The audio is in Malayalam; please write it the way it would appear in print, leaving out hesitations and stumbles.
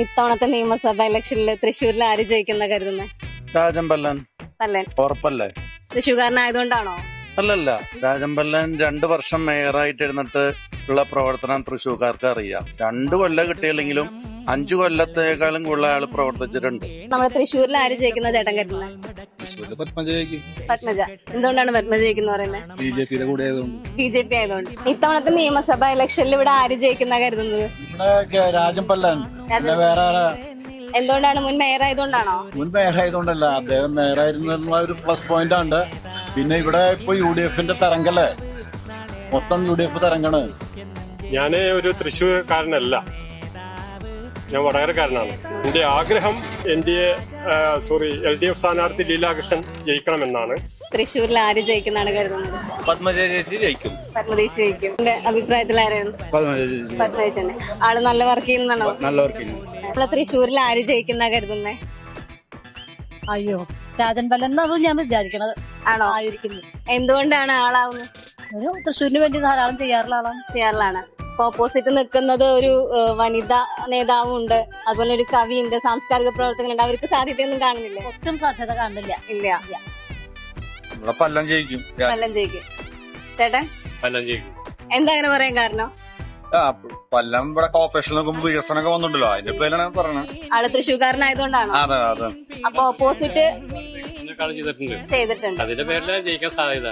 ഇത്തവണത്തെ നിയമസഭാ ഇലക്ഷനിൽ തൃശ്ശൂരിൽ ആര് ജയിക്കുന്ന കരുതുന്നത്? രാജമ്പല്ലൻ പല്ലൻ. ഉറപ്പല്ലേ? തൃശ്ശൂർകാരനായതുകൊണ്ടാണോ? അല്ലല്ല, രാജമ്പല്ലൻ 2 വർഷം മേയറായിട്ട് ഇരുന്നിട്ട് ഉള്ള പ്രവർത്തനം തൃശ്ശൂർക്കാർക്ക് അറിയാം. 2 കൊല്ലം കിട്ടിയില്ലെങ്കിലും 5 കൊല്ലത്തേക്കാളും കൂടുതൽ അയാൾ പ്രവർത്തിച്ചിട്ടുണ്ട്. നമ്മുടെ തൃശ്ശൂരിൽ ആര് ജയിക്കുന്ന ചേട്ടൻ കരുതുന്നത്? പത്മജ. എന്തുകൊണ്ടാണ് പത്മജ ജയിക്കുന്ന പറയുന്നത്? ബിജെപിയുടെ കൂടെ BJP ആയതുകൊണ്ട്. ഇത്തവണത്തെ നിയമസഭാ ഇലക്ഷനിൽ ഇവിടെ ആര് ജയിക്കുന്ന കരുതുന്നത്? രാജമ്പല്ലൻ. വേറെ എന്തുകൊണ്ടാണ്? മുൻ മേയർ ആയതുകൊണ്ടാണോ? മുൻ മേയറായതുകൊണ്ടല്ല, അദ്ദേഹം മേയറായിരുന്ന ഒരു പ്ലസ് പോയിന്റ് ആണ്. പിന്നെ ഇവിടെ ഇപ്പൊ UDF-ന്റെ തരംഗല്ലേ, മൊത്തം UDF തരംഗാണ്. ഞാന് ഒരു തൃശ്ശൂർക്കാരനല്ല, ഞാൻ വടകരക്കാരനാണ്. എന്റെ ആഗ്രഹം LDF സ്ഥാനാർത്ഥി ലീലാകൃഷ്ണൻ ജയിക്കണമെന്നാണ്. തൃശ്ശൂരിൽ ആര് ജയിക്കുന്നതാണ് കരുതുന്നത്? പത്മജ ചേച്ചി ജയിക്കും. പത്മജ ജയിക്കും. എന്റെ അഭിപ്രായത്തിൽ ആരാണ്? പത്മജ തന്നെ. ആള് നല്ല വർക്ക് ചെയ്യുന്നതാണോ? നല്ല വർക്ക് നമ്മളെ തൃശ്ശൂരിൽ ആര് ജയിക്കുന്ന കരുതുന്നേ? അയ്യോ, രാജൻ പല്ലൻ ഞാൻ വിചാരിക്കണത്. ആണോ? ആയിരിക്കുന്നു. എന്തുകൊണ്ടാണ് ആളാവുന്നത്? ഒരു തൃശ്ശൂരിന് വേണ്ടി ധാരാളം ചെയ്യാറുള്ള ആളാണ്. ചെയ്യാറിലാണ്. ഓപ്പോസിറ്റ് നിൽക്കുന്നത് ഒരു വനിതാ നേതാവും ഉണ്ട്, അതുപോലെ ഒരു കവിയുണ്ട്, സാംസ്കാരിക പ്രവർത്തകനുണ്ട്. അവർക്ക് സാധ്യതയൊന്നും കാണുന്നില്ല. ഒട്ടും സാധ്യത കാണില്ല. ഇല്ല. പല്ലം ജയിക്കും. പല്ലം ജയിക്കും. ചേട്ടൻ പല്ലം ജയിക്കും. എന്താ അങ്ങനെ പറയാൻ കാരണം? പല്ലം ഇവിടെ കോർപ്പറേഷൻ നോക്കുമ്പോ വികസനമൊക്കെ വന്നിട്ടുണ്ടല്ലോ, അതിന്റെ പേരാണ് പറയണത്. ആള് തൃശ്ശൂർക്കാരനായതുകൊണ്ടാണോ? അതെ അതെ. അപ്പൊ ഓപ്പോസിറ്റ് ചെയ്തിട്ടുണ്ട്. ചെയ്തിട്ടുണ്ട്. അതിന്റെ പേരിലാണ് ജയിക്കാൻ സാധ്യത.